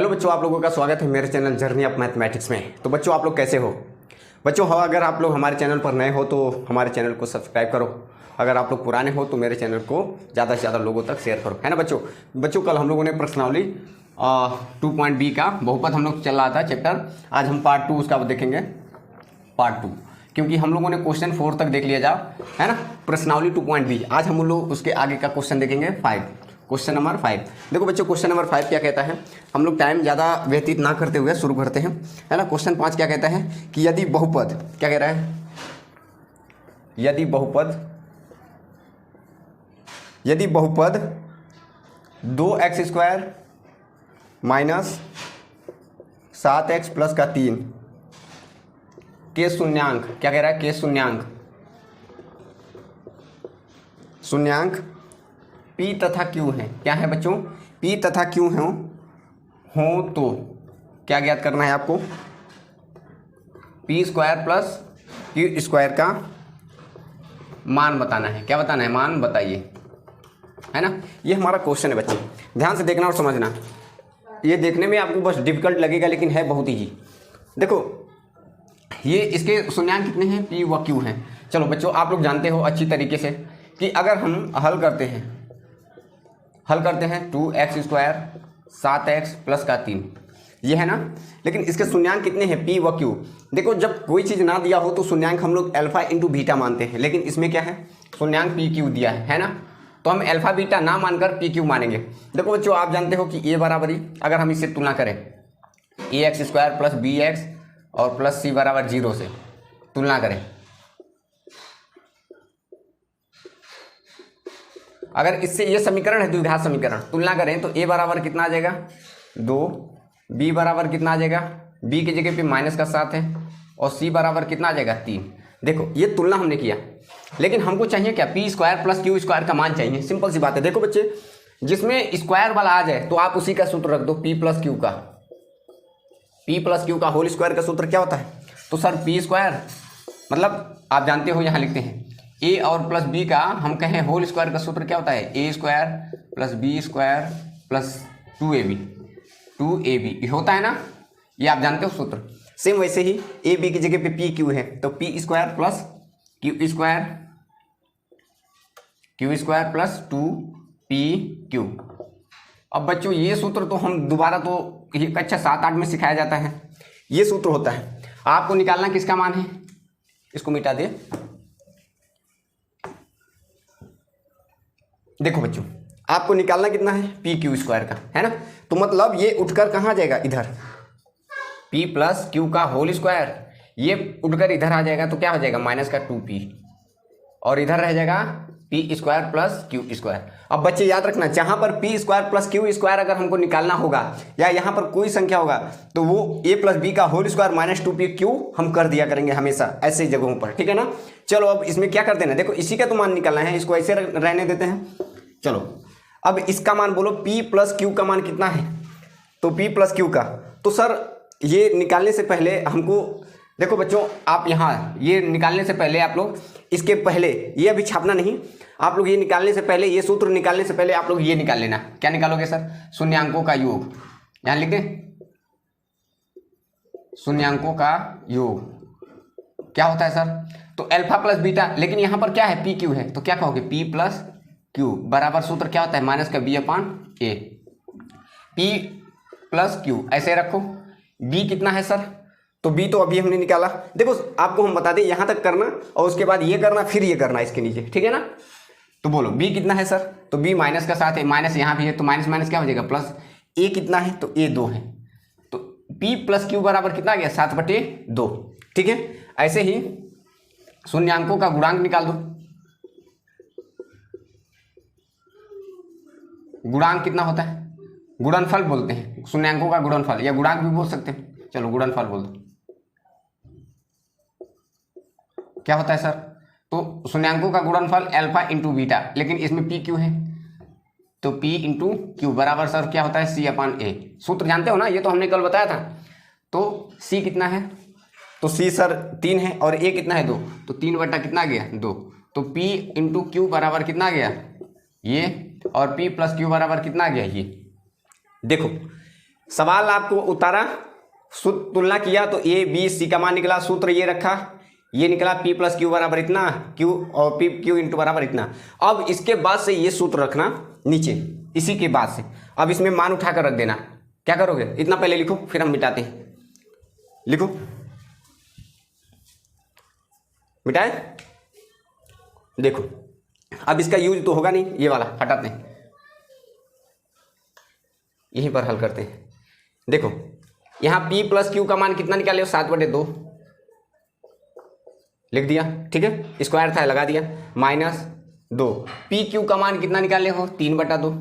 Hello बच्चों, आप लोगों का स्वागत है मेरे चैनल जर्नी ऑफ मैथमेटिक्स में। तो बच्चों, आप लोग कैसे हो? बच्चों अगर आप लोग हमारे चैनल पर नए हो तो हमारे चैनल को सब्सक्राइब करो। अगर आप लोग पुराने हो तो मेरे चैनल को ज़्यादा से ज़्यादा लोगों तक शेयर करो, है ना बच्चों। कल हम लोगों ने प्रश्नावली 2.b का बहुपद हम लोग चल रहा था चैप्टर। आज हम पार्ट 2 उसका देखेंगे, पार्ट 2, क्योंकि हम लोगों ने क्वेश्चन 4 तक देख लिया है ना, प्रश्नावली 2.b। आज हम लोग उसके आगे का क्वेश्चन देखेंगे 5, क्वेश्चन नंबर 5। देखो बच्चों, क्वेश्चन नंबर 5 क्या कहता है, हम लोग टाइम ज़्यादा व्यतीत ना करते हुए शुरू करते हैं, है ना। क्वेश्चन 5 क्या कहता है कि यदि बहुपद, क्या कह रहा है, यदि बहुपद 2x² माइनस 7x प्लस का 3 के शून्यांक, क्या कह रहा है, के शून्यांक P तथा Q है। क्या है बच्चों, P तथा Q हो तो क्या ज्ञात करना है आपको, p² प्लस Q² का मान बताना है। क्या बताना है, मान बताइए, है ना। ये हमारा क्वेश्चन है बच्चे, ध्यान से देखना और समझना। ये देखने में आपको बस डिफिकल्ट लगेगा लेकिन है बहुत ही। देखो ये इसके शून्यांक कितने हैं, P व Q हैं। चलो बच्चों, आप लोग जानते हो अच्छी तरीके से कि अगर हम हल करते हैं 2x² 7x प्लस का 3, ये है ना। लेकिन इसके शून्यांक कितने हैं, P व Q। देखो जब कोई चीज़ ना दिया हो तो शून्यांक हम लोग अल्फा इंटू बीटा मानते हैं, लेकिन इसमें क्या है, शून्यांक P Q दिया है ना। तो हम अल्फा बीटा ना मानकर P Q मानेंगे। देखो बच्चों, आप जानते हो कि A बराबर ही, अगर हम इससे तुलना करें ax² प्लस bx और प्लस c बराबर 0 से तुलना करें, अगर इससे ये समीकरण है द्विघात समीकरण, तुलना करें तो a बराबर कितना आ जाएगा 2, b बराबर कितना आ जाएगा, b की जगह पे माइनस का 7 है, और c बराबर कितना आ जाएगा 3। देखो ये तुलना हमने किया, लेकिन हमको चाहिए क्या, p² प्लस Q² का मान चाहिए। सिंपल सी बात है। देखो बच्चे, जिसमें स्क्वायर वाला आ जाए तो आप उसी का सूत्र रख दो, p प्लस Q का होल स्क्वायर का सूत्र क्या होता है। तो सर p² मतलब आप जानते हो, यहाँ लिखते हैं a और प्लस b का हम कहें होल स्क्वायर का सूत्र क्या होता है, a² plus b² plus 2ab ये होता है ना, ये आप जानते हो सूत्र। सेम वैसे ही a b की जगह पे p q है, तो p² plus Q² plus 2pq। अब बच्चों ये सूत्र तो हम दोबारा तो ये कक्षा 7-8 में सिखाया जाता है। ये सूत्र होता है, आपको निकालना किसका मान है, इसको मिटा दे। देखो बच्चों, आपको निकालना कितना है, PQ² का, है ना। तो मतलब ये उठकर कहाँ जाएगा, इधर P प्लस Q का होल स्क्वायर, ये उठकर इधर आ जाएगा तो क्या हो जाएगा, माइनस का 2p, और इधर रह जाएगा p² प्लस Q²। अब बच्चे याद रखना, जहां पर p² प्लस Q² अगर हमको निकालना होगा या यहाँ पर कोई संख्या होगा तो वो a प्लस b का होल स्क्वायर माइनस 2pq हम कर दिया करेंगे हमेशा ऐसे जगहों पर, ठीक है ना। चलो अब इसमें क्या करते हैं, देखो इसी का तो मान निकालना है, इसको ऐसे रहने देते हैं। चलो अब इसका मान बोलो, p प्लस Q का मान कितना है, तो p प्लस Q का, तो सर ये निकालने से पहले हमको, देखो बच्चों आप यहाँ ये निकालने से पहले आप लोग इसके पहले ये अभी छापना नहीं, आप लोग ये निकालने से पहले, ये सूत्र निकालने से पहले आप लोग ये निकाल लेना। क्या निकालोगे सर, शून्यांकों का योग, यहाँ लिख दें, शून्यांकों का योग क्या होता है सर, तो अल्फा प्लस बीटा, लेकिन यहाँ पर क्या है, PQ है, तो क्या कहोगे, P प्लस Q बराबर सूत्र क्या होता है, माइनस का b/a, P प्लस Q ऐसे रखो। b कितना है सर, तो b तो अभी हमने निकाला। देखो आपको हम बता दें, यहाँ तक करना और उसके बाद ये करना, फिर ये करना इसके नीचे, ठीक है ना। तो बोलो b कितना है सर, तो b माइनस का 7 है, माइनस यहाँ भी है तो माइनस माइनस क्या हो जाएगा प्लस, a कितना है, तो a 2 है, तो p प्लस Q बराबर कितना आ गया, 7/2, ठीक है। ऐसे ही शून्यांकों का गुणांक निकाल दो, गुणांक कितना होता है, गुणनफल बोलते हैं, शून्यांकों का गुणनफल या गुणांक भी बोल सकते हैं। चलो गुणनफल बोल दो, क्या होता है सर, तो शून्यांकों का गुणनफल अल्फा इंटू बीटा, लेकिन इसमें PQ है तो P इंटू Q बराबर सर क्या होता है, C/A। सूत्र जानते हो ना, ये तो हमने कल बताया था। तो C कितना है, तो C सर 3 है, और A कितना है 2, तो 3 बटा कितना गया 2, तो P इंटू Q बराबर कितना गया ये, और P प्लस Q बराबर कितना गया ये। देखो सवाल आपको उतारा, सूत्र तुलना किया तो ए बी सी का मान निकला, सूत्र ये रखा, ये निकला P प्लस क्यू बराबर इतना, Q और P Q इंटू बराबर इतना। अब इसके बाद से ये सूत्र रखना नीचे, इसी के बाद से अब इसमें मान उठा कर रख देना। क्या करोगे, इतना पहले लिखो फिर हम मिटाते हैं। लिखो, मिटाए। देखो अब इसका यूज तो होगा नहीं, ये वाला हटाते हैं, यहीं पर हल करते हैं। देखो यहाँ P प्लस क्यू का मान कितना निकाले हो, 7/2 लिख दिया, ठीक है, स्क्वायर था लगा दिया, -2। पी क्यू का मान कितना निकाले हो, 3/2,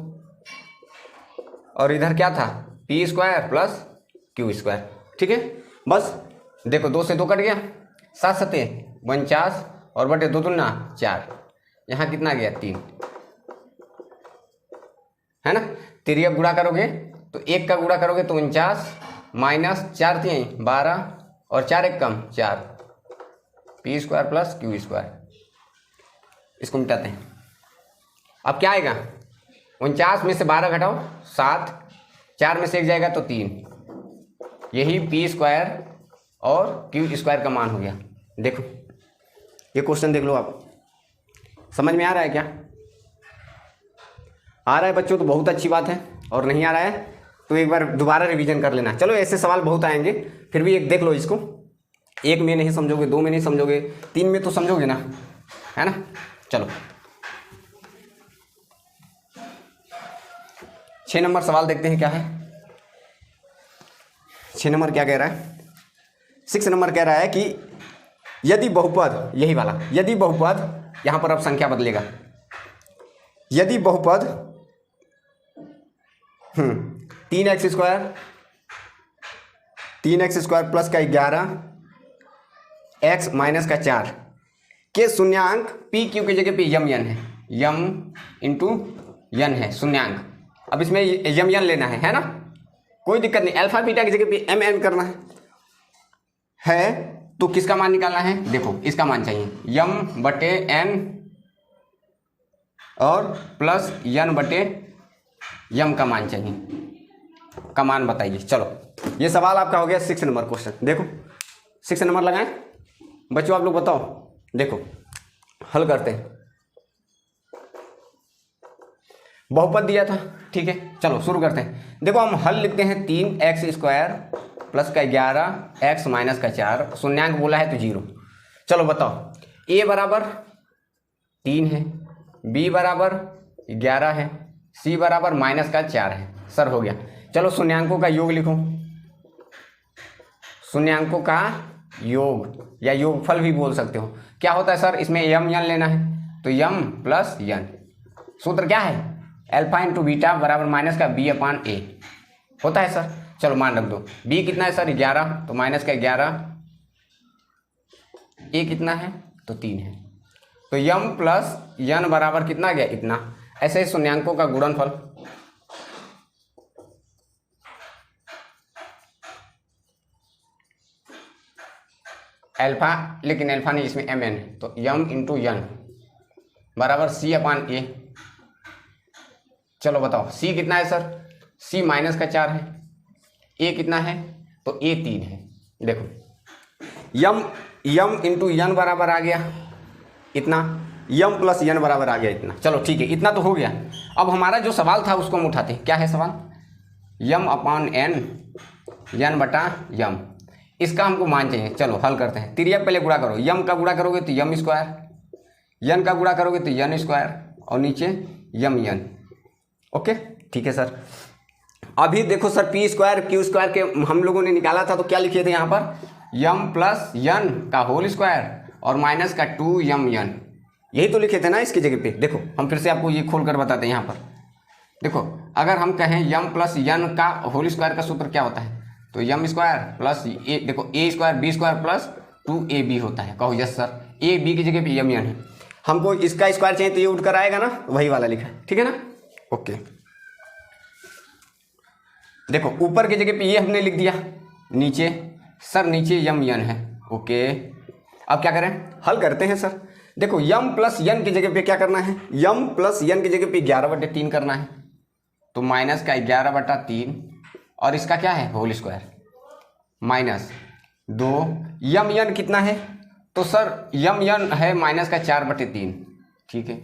और इधर क्या था, P square plus Q square, ठीक है। बस देखो 2 से 2 कट गया, 7 सते 49 और बटे 2 दूना 4, यहाँ कितना गया 3, है ना। तिर्यक गुणा करोगे तो 1 का गुणा करोगे तो 49 -4 3 12 और 4 1 कम 4, P square plus Q square. इसको मिटाते हैं। अब क्या आएगा, 49 में से 12 घटाओ 7, 4 में से 1 जाएगा तो 3, यही पी स्क्वायर और क्यू स्क्वायर का मान हो गया। देखो ये क्वेश्चन देख लो आप, समझ में आ रहा है क्या? आ रहा है बच्चों तो बहुत अच्छी बात है, और नहीं आ रहा है तो एक बार दोबारा रिवीजन कर लेना। चलो ऐसे सवाल बहुत आएंगे, फिर भी एक देख लो इसको, 1 में नहीं समझोगे, 2 में नहीं समझोगे, 3 में तो समझोगे ना, है ना। चलो 6 नंबर सवाल देखते हैं क्या है। 6 नंबर क्या कह रहा है, 6 नंबर कह रहा है कि यदि बहुपद, यही वाला, यदि बहुपद, यहां पर अब संख्या बदलेगा, यदि बहुपद 3x स्क्वायर प्लस का 11 x माइनस का 4 के शून्यांक पी क्यू की जगह पे यम यन है, यम इंटू यन है शून्यांक। अब इसमें यम यन लेना है ना, कोई दिक्कत नहीं, अल्फा बीटा की जगह पे एम एन करना है तो किसका मान निकालना है, देखो इसका मान चाहिए, यम बटे एन और प्लस यन बटे यम का मान चाहिए, का मान बताइए। चलो ये सवाल आपका हो गया 6 नंबर क्वेश्चन। देखो 6 नंबर लगाएं बच्चों, आप लोग बताओ, देखो हल करते हैं। बहुपद दिया था, ठीक है, चलो शुरू करते हैं। देखो हम हल लिखते हैं, 3x स्क्वायर प्लस का 11 x माइनस का 4, शून्यांक बोला है तो 0। चलो बताओ, a बराबर 3 है, b बराबर 11 है, c बराबर माइनस का 4 है। सर हो गया, चलो शून्यांकों का योग लिखो, शून्यांकों का योग या योगफल भी बोल सकते हो। क्या होता है सर, इसमें यम यन लेना है तो यम प्लस यन, सूत्र क्या है, अल्फा इंटू बीटा बराबर माइनस का b/a होता है सर। चलो मान रख दो, b कितना है सर 11, तो माइनस का 11, a कितना है तो 3 है, तो यम प्लस यन बराबर कितना गया इतना। ऐसे ही शून्यांकों का गुणनफल, अल्फा, लेकिन अल्फा नहीं, इसमें एम एन है, तो यम इंटू यन बराबर c/a। चलो बताओ c कितना है सर, c माइनस का 4 है, a कितना है तो a 3 है। देखो यम इंटू यन बराबर आ गया इतना, यम प्लस यन बराबर आ गया इतना। चलो ठीक है, इतना तो हो गया। अब हमारा जो सवाल था उसको हम उठाते हैं। क्या है सवाल, यम/n यन बटा यम, इसका हमको मान चाहिए। चलो हल करते हैं। तिर्यक पहले गुणा करो, यम का गुणा करोगे तो यम स्क्वायर, यन का गुणा करोगे तो यन स्क्वायर, और नीचे यम यन। ओके ठीक है सर। अभी देखो sir, P square Q square के हम लोगों ने निकाला था तो क्या लिखे थे यहाँ पर, यम प्लस यन का होल स्क्वायर और माइनस का 2 यम यन, यही तो लिखे थे ना इसकी जगह पे। देखो हम फिर से आपको ये खोल कर बताते हैं। यहाँ पर देखो, अगर हम कहें यम प्लस यन का होल स्क्वायर का सूत्र क्या होता है, तो यम स्क्वायर प्लस ए, देखो a square b square plus 2ab होता है। कहो यस सर, ए बी की जगह पे यम यन है, हमको इसका स्क्वायर चाहिए तो ये उठकर आएगा ना, वही वाला लिखा है, ठीक है ना। ओके देखो ऊपर की जगह पे ये हमने लिख दिया, नीचे सर नीचे यम यन है। ओके अब क्या करें, हल करते हैं सर। देखो यम प्लस यन की जगह पे क्या करना है, यम प्लस यन की जगह पे 11/3 करना है, तो माइनस का 11/3 और इसका क्या है होल स्क्वायर माइनस 2 यम यन कितना है, तो सर यम यन है माइनस का 4/3, ठीक है।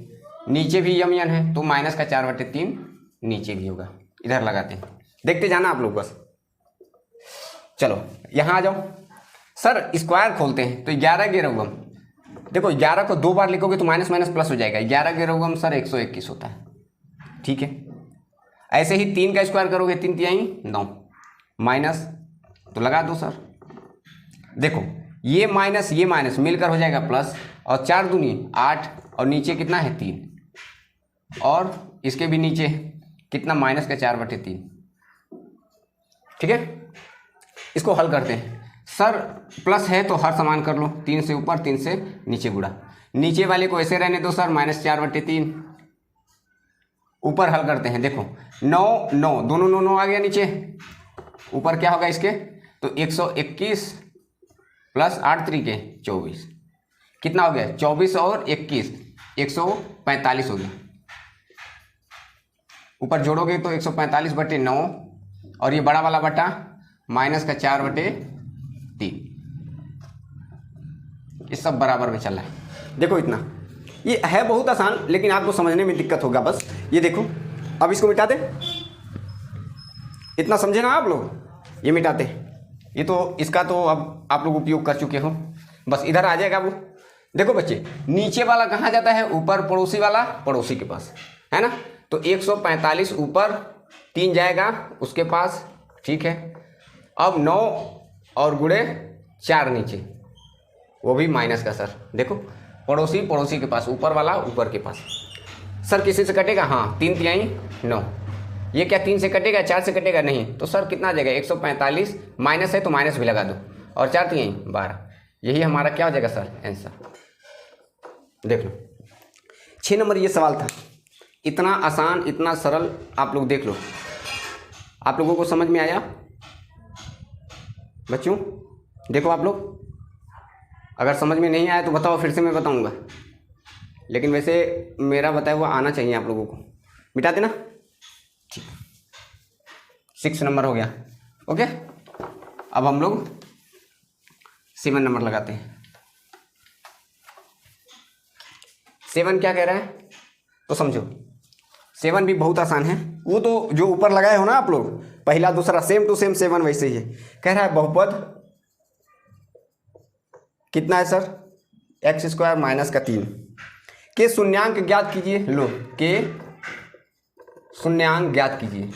नीचे भी यम यन है तो माइनस का 4/3 नीचे भी होगा। इधर लगाते हैं, देखते जाना आप लोग बस। चलो यहाँ आ जाओ सर, स्क्वायर खोलते हैं तो 11 गेरौगम, देखो 11 को 2 बार लिखोगे तो माइनस माइनस प्लस हो जाएगा। 11 गेरौगम सर 121 होता है, ठीक है। ऐसे ही 3 का स्क्वायर करोगे 3 तिहाई 9 माइनस, तो लगा दो सर। देखो ये माइनस मिलकर हो जाएगा प्लस, और 4 दूनी 8, और नीचे कितना है 3, और इसके भी नीचे कितना माइनस का 4/3, ठीक है। इसको हल करते हैं सर, प्लस है तो हर समान कर लो, 3 से ऊपर 3 से नीचे गुणा, नीचे वाले को ऐसे रहने दो सर माइनस 4/3, ऊपर हल करते हैं। देखो 9 9 दोनों 9 9 आ गया नीचे, ऊपर क्या होगा इसके, तो 121 प्लस 8 3 24, कितना हो गया 24 और 21 145 हो गया। ऊपर जोड़ोगे तो 145/9, और ये बड़ा वाला बटा माइनस का 4/3, ये सब बराबर में चल रहा है। देखो इतना, ये है बहुत आसान, लेकिन आपको समझने में दिक्कत होगा बस। ये देखो अब इसको मिटा दे, इतना समझे ना आप लोग, ये मिटाते, ये तो इसका तो अब आप लोग उपयोग कर चुके हो, बस इधर आ जाएगा वो। देखो बच्चे नीचे वाला कहाँ जाता है, ऊपर पड़ोसी वाला पड़ोसी के पास, है ना। तो 145 ऊपर, 3 जाएगा उसके पास, ठीक है। अब 9 और गुणे 4 नीचे, वो भी माइनस का सर। देखो पड़ोसी पड़ोसी के पास, ऊपर वाला ऊपर के पास। सर किसी से कटेगा, हाँ 3 तिहाई 9, ये क्या 3 से कटेगा 4 से कटेगा नहीं, तो सर कितना आ जाएगा 145, माइनस है तो माइनस भी लगा दो, और 4 तिहाई 12, यही हमारा क्या हो जाएगा सर आंसर। देख लो 6 नंबर ये सवाल था, इतना आसान इतना सरल, आप लोग देख लो। आप लोगों को समझ में आया बच्चों? देखो आप लोग, अगर समझ में नहीं आया तो बताओ, फिर से मैं बताऊंगा, लेकिन वैसे मेरा बताया हुआ आना चाहिए आप लोगों को। मिटा देना, ठीक। 6 नंबर हो गया, ओके। अब हम लोग 7 नंबर लगाते हैं। 7 क्या कह रहा है तो समझो, 7 भी बहुत आसान है, वो तो जो ऊपर लगाए हो ना आप लोग, पहला दूसरा सेम टू सेम 7 वैसे ही है। कह रहा है बहुपद कितना है सर, x² माइनस का 3 के शून्यांक ज्ञात कीजिए। लो के शून्यांक ज्ञात कीजिए।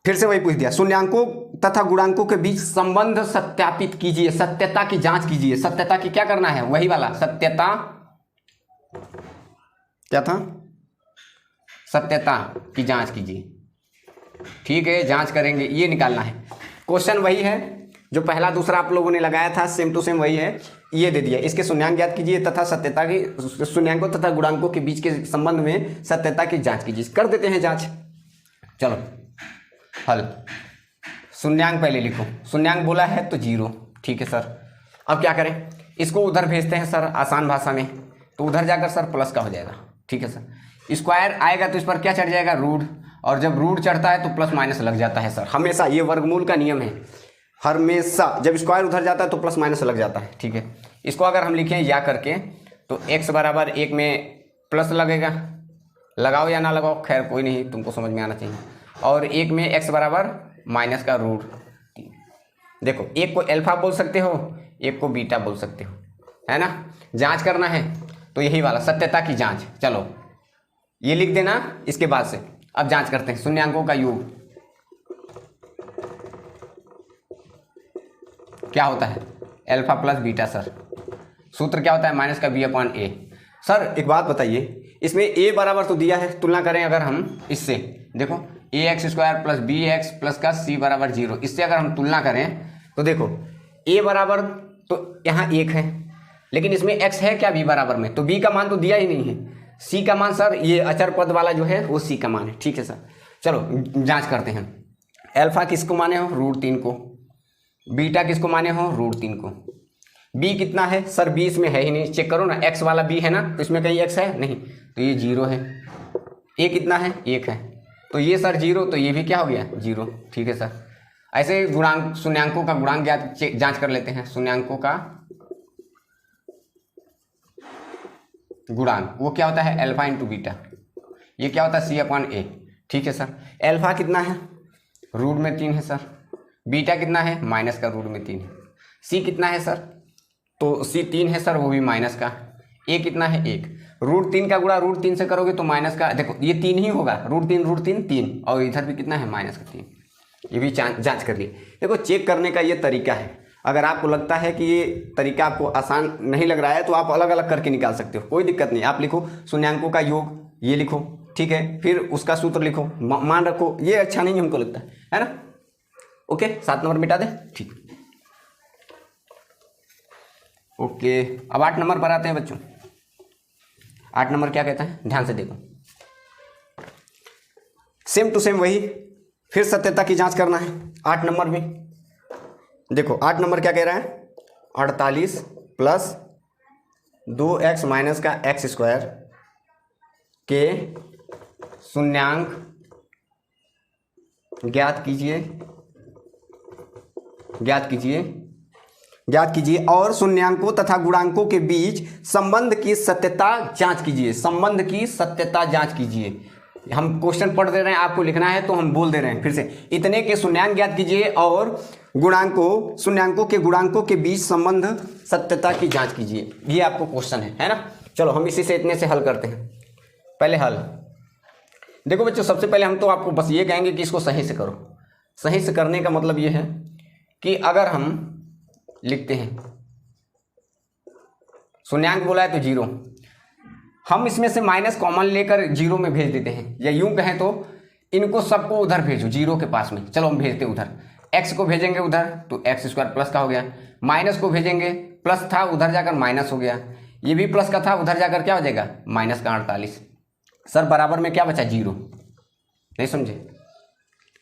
फिर से वही पूछ दिया, शून्यांकों तथा गुणांकों के बीच संबंध सत्यापित कीजिए, सत्यता की जांच कीजिए। सत्यता की क्या करना है, वही वाला सत्यता, क्या था, सत्यता की जांच कीजिए, ठीक है। जांच करेंगे, ये निकालना है। क्वेश्चन वही है जो पहला दूसरा आप लोगों ने लगाया था, सेम टू सेम वही है। ये दे दिया, इसके शून्यांक ज्ञात कीजिए तथा सत्यता की, शून्यांकों तथा गुणांकों के बीच के संबंध में सत्यता की जांच कीजिए। कर देते हैं जांच, चलो हल। शून्यांक पहले लिखो, शून्यांक बोला है तो 0, ठीक है सर। अब क्या करें, इसको उधर भेजते हैं सर आसान भाषा में, तो उधर जाकर सर प्लस का हो जाएगा, ठीक है सर। स्क्वायर आएगा तो इस पर क्या चढ़ जाएगा, रूट, और जब रूट चढ़ता है तो प्लस माइनस लग जाता है सर, हमेशा। ये वर्गमूल का नियम है, हमेशा जब स्क्वायर उधर जाता है तो प्लस माइनस लग जाता है, ठीक है। इसको अगर हम लिखें या करके, तो x बराबर 1 में प्लस लगेगा, लगाओ या ना लगाओ खैर कोई नहीं, तुमको समझ में आना चाहिए। और 1 में x बराबर माइनस का रूट 3। देखो एक को अल्फा बोल सकते हो, एक को बीटा बोल सकते हो, है ना। जांच करना है तो यही वाला सत्यता की जांच। चलो ये लिख देना इसके बाद से। अब जांच करते हैं, शून्यांकों का योग क्या होता है, अल्फा प्लस बीटा सर। सूत्र क्या होता है, माइनस का b/a। सर एक बात बताइए, इसमें a बराबर तो दिया है, तुलना करें अगर हम इससे, देखो ax² प्लस bx प्लस का c बराबर 0, इससे अगर हम तुलना करें तो देखो a बराबर तो यहाँ 1 है, लेकिन इसमें x है क्या b बराबर में, तो b का मान तो दिया ही नहीं है। c का मान सर, ये अचर पद वाला जो है वो c का मान है, ठीक है सर। चलो जांच करते हैं। अल्फा किसको माने हो, √3 को। बीटा किसको माने हो, √3 को। b कितना है सर, b इसमें है ही नहीं, चेक करो ना, x वाला b है ना, तो इसमें कहीं x है नहीं, तो ये 0 है। ए कितना है, 1 है, तो ये सर 0, तो ये भी क्या हो गया 0। ठीक है सर। ऐसे गुणांक शून्यांकों का गुणांक जांच कर लेते हैं। शून्यांकों का गुणांक वो क्या होता है, अल्फा इंटू बीटा। ये क्या होता है, C/A। ठीक है सर। अल्फा कितना है, रूट में 3 है सर। बीटा कितना है, माइनस का रूट में 3 है। सी कितना है सर, तो C 3 है सर, वो भी माइनस का। ए कितना है, 1। रूट 3 का गुणा रूट 3 से करोगे तो माइनस का, देखो ये 3 ही होगा, रूट 3 3, और इधर भी कितना है, माइनस का 3। ये भी जांच कर लिए। देखो चेक करने का ये तरीका है। अगर आपको लगता है कि ये तरीका आपको आसान नहीं लग रहा है तो आप अलग अलग करके निकाल सकते हो, कोई दिक्कत नहीं। आप लिखो शून्यांकों का योग, ये लिखो, ठीक है, फिर उसका सूत्र लिखो, मान रखो। ये अच्छा नहीं हमको लगता है ना। ओके, 7 नंबर मिटा दे, ठीक। ओके, अब 8 नंबर पर आते हैं बच्चों। 8 नंबर क्या कहता है, ध्यान से देखो। सेम टू सेम वही, फिर सत्यता की जांच करना है। 8 नंबर में देखो, 8 नंबर क्या कह रहा है, 48 प्लस 2x माइनस का x² के शून्यांक ज्ञात कीजिए और शून्यांकों तथा गुणांकों के बीच संबंध की सत्यता जांच कीजिए। हम क्वेश्चन पढ़ दे रहे हैं, आपको लिखना है तो हम बोल दे रहे हैं फिर से। इतने के शून्यांक ज्ञात कीजिए और शून्यांकों के गुणांकों के बीच संबंध सत्यता की जांच कीजिए। ये आपको क्वेश्चन है ना। चलो हम इसी से इतने से हल करते हैं। पहले हल देखो बच्चों, सबसे पहले हम तो आपको बस ये कहेंगे कि इसको सही से करो। सही से करने का मतलब ये है कि अगर हम लिखते हैं शून्यांक बोला है तो 0, हम इसमें से माइनस कॉमन लेकर 0 में भेज देते हैं, या यूं कहें तो इनको सबको उधर भेजो 0 के पास में। चलो हम भेजते उधर, x को भेजेंगे उधर तो x² प्लस का हो गया, माइनस को भेजेंगे, प्लस था उधर जाकर माइनस हो गया, ये भी प्लस का था उधर जाकर क्या हो जाएगा, माइनस का 48। सर बराबर में क्या बचा, 0। नहीं समझे?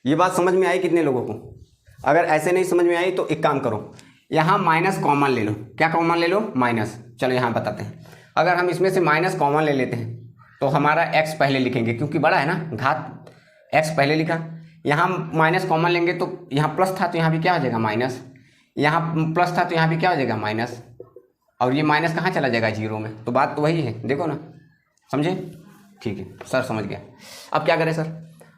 ये बात समझ में आई कितने लोगों को? अगर ऐसे नहीं समझ में आई तो एक काम करो, यहाँ माइनस कॉमन ले लो। क्या कॉमन ले लो, माइनस। चलो यहाँ बताते हैं। अगर हम इसमें से माइनस कॉमन ले लेते हैं तो हमारा x पहले लिखेंगे, क्योंकि बड़ा है ना, घात x पहले लिखा। यहाँ माइनस कॉमन लेंगे तो यहाँ प्लस था तो यहाँ भी क्या हो जाएगा, माइनस। यहाँ प्लस था तो यहाँ भी क्या हो जाएगा, माइनस। और ये माइनस कहाँ चला जाएगा, 0 में। तो बात तो वही है, देखो ना, समझे? ठीक है सर, समझ गया। अब क्या करें सर?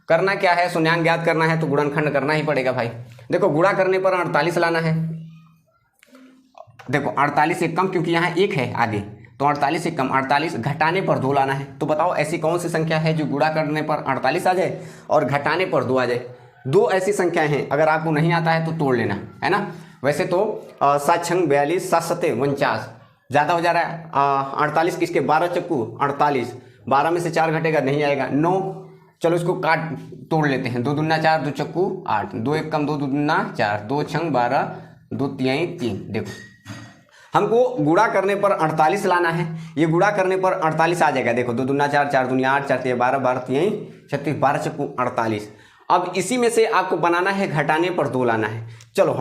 करना क्या है, शून्यांक ज्ञात करना है तो गुणनखंड करना ही पड़ेगा भाई। देखो गुणा करने पर 48 लाना है। देखो 48 से कम, क्योंकि यहाँ 1 है आगे, तो 48 से कम 48, घटाने पर 2 लाना है। तो बताओ ऐसी कौन सी संख्या है जो गुणा करने पर 48 आ जाए और घटाने पर 2 आ जाए? 2 ऐसी संख्याएं हैं, अगर आपको नहीं आता है तो तोड़ लेना है ना। वैसे तो 7 छंग 42, 7 सते 49, ज़्यादा हो जा रहा है। 48 किसके, 12 चक्कू 48, 12 में से 4 घटेगा, नहीं आएगा, 9। चलो इसको काट तोड़ लेते हैं। 2 दूना 4, 2 चक्कू 8, 2 1 कम 2 दूना 4, 2 छंग 12, 2 तिहाई 3। देखो हमको गुणा करने पर 48 लाना है, ये गुणा करने पर 48 आ जाएगा। देखो 2 दूना 4, 4 दूनी 8, 4 तिहाई 12, 12 तिहाई 36, 12 चक्कू 48। अब इसी में से आपको बनाना है, घटाने पर 2 लाना है। चलो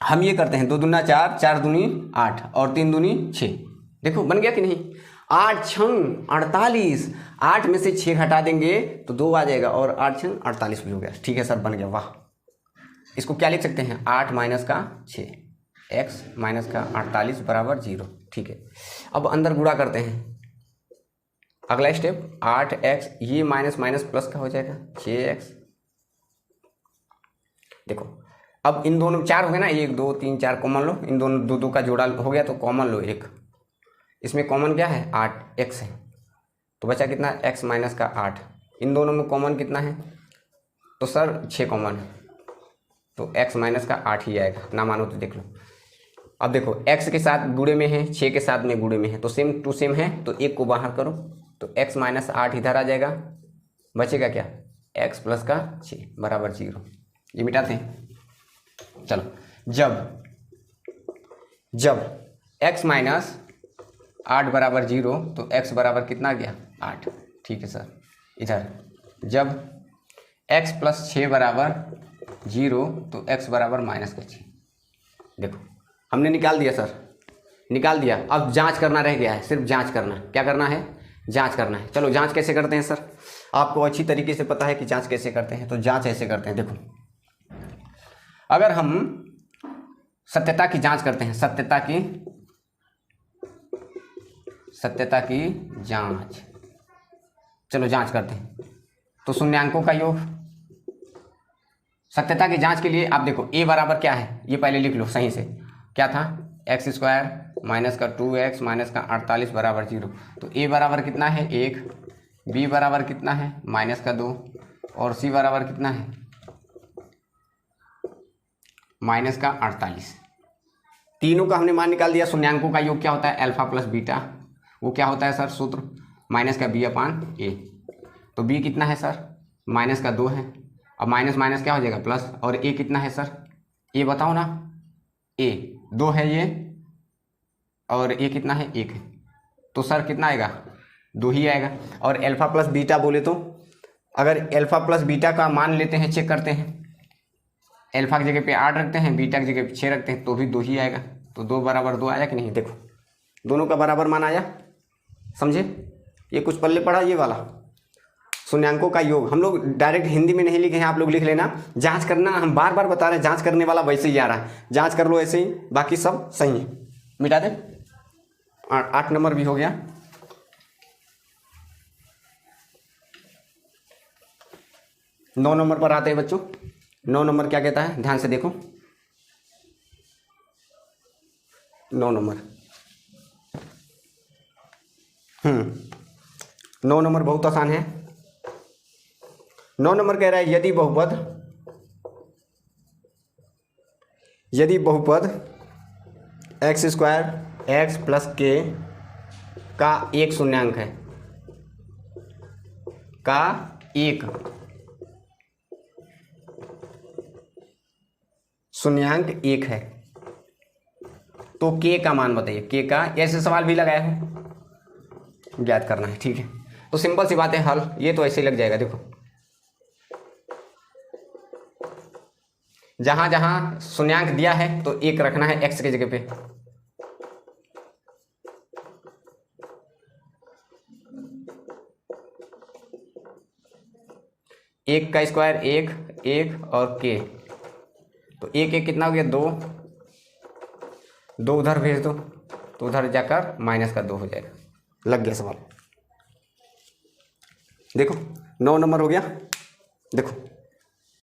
हम ये करते हैं, 2 दूना 4, 4 दूनी 8 और 3 दूनी 6। देखो बन गया कि नहीं? 8 छंग 48, 8 में से 6 घटा देंगे तो 2 आ जाएगा, और 8 छंग 48 भी हो गया। ठीक है सर, बन गया, वाह। इसको क्या लिख सकते हैं, 8 माइनस का 6, x माइनस का 48 बराबर 0। ठीक है, अब अंदर गुणा करते हैं। अगला स्टेप 8x, ये माइनस माइनस प्लस का हो जाएगा 6x। देखो अब इन दोनों 4 हो गए ना, 1 2 3 4 कॉमन लो, इन दोनों 2 2 का जोड़ा हो गया तो कॉमन लो 1। इसमें कॉमन क्या है, 8x है, तो बचा कितना, x माइनस का 8। इन दोनों में कॉमन कितना है, तो सर 6 कॉमन है, तो x माइनस का 8 ही आएगा। ना मानो तो देख लो। अब देखो x के साथ गुणे में है, 6 के साथ में गुणे में है, तो सेम टू सेम है, तो 1 को बाहर करो तो x माइनस 8 इधर आ जाएगा। बचेगा क्या, x प्लस का 6 बराबर 0। ये मिटाते हैं। चलो जब x माइनस 8 बराबर 0 तो x बराबर कितना गया, 8। ठीक है सर। इधर जब x प्लस 6 बराबर 0 तो x बराबर माइनस का 6। देखो हमने निकाल दिया सर, निकाल दिया। अब जांच करना रह गया है, सिर्फ जांच करना। क्या करना है, जांच करना है। चलो जांच कैसे करते हैं सर, आपको अच्छी तरीके से पता है कि जांच कैसे करते हैं, तो जांच ऐसे करते हैं। देखो, अगर हम सत्यता की जांच करते हैं, सत्यता की जांच, चलो जांच करते हैं। तो शून्यांकों का योग, सत्यता की जांच के लिए आप देखो a बराबर क्या है, ये पहले लिख लो सही से, क्या था, एक्स स्क्वायर माइनस का 2x माइनस का 48 बराबर 0। तो a बराबर कितना है 1, b बराबर कितना है माइनस का 2 और c बराबर कितना है माइनस का 48। तीनों का हमने मान निकाल दिया। शून्यांकों का योग क्या होता है, अल्फा प्लस बीटा, वो क्या होता है सर सूत्र, माइनस का b अपान a। तो b कितना है सर, माइनस का 2 है, अब माइनस माइनस क्या हो जाएगा प्लस, और a कितना है सर, a बताओ ना, a 2 है ये, और a कितना है 1 है, तो सर कितना आएगा 2 ही आएगा। और अल्फा प्लस बीटा बोले तो, अगर अल्फा प्लस बीटा का मान लेते हैं, चेक करते हैं, अल्फा की जगह पे 8 रखते हैं, बीटा की जगह पे 6 रखते हैं, तो भी 2 ही आएगा। तो 2 बराबर 2 आया कि नहीं, देखो दोनों का बराबर मान आया, समझे। ये कुछ पल्ले पड़ा ये वाला, शून्यांकों का योग हम लोग डायरेक्ट हिंदी में नहीं लिखे हैं, आप लोग लिख लेना। जांच करना, हम बार बार बता रहे हैं, जांच करने वाला वैसे ही आ रहा है, जांच कर लो ऐसे ही, बाकी सब सही है। मिटा दे, 8 नंबर भी हो गया। नौ नंबर पर आते हैं बच्चों। 9 नंबर क्या कहता है, ध्यान से देखो। 9 नंबर 9 नंबर बहुत आसान है। 9 नंबर कह रहा है यदि बहुपद एक्स स्क्वायर एक्स प्लस के का एक शून्यांक है, का एक शून्यांक 1 है, तो के का मान बताइए। के का ऐसे सवाल भी लगाया है, ज्ञात करना है, ठीक है। तो सिंपल सी बात है, हल ये तो ऐसे ही लग जाएगा। देखो जहां जहां शून्यांक दिया है तो 1 रखना है एक्स की जगह पे। एक का स्क्वायर 1 1 और के, तो 1 1 कितना हो गया 2, 2 उधर भेज दो तो उधर जाकर माइनस का 2 हो जाएगा। लग गया सवाल। देखो 9 नंबर हो गया। देखो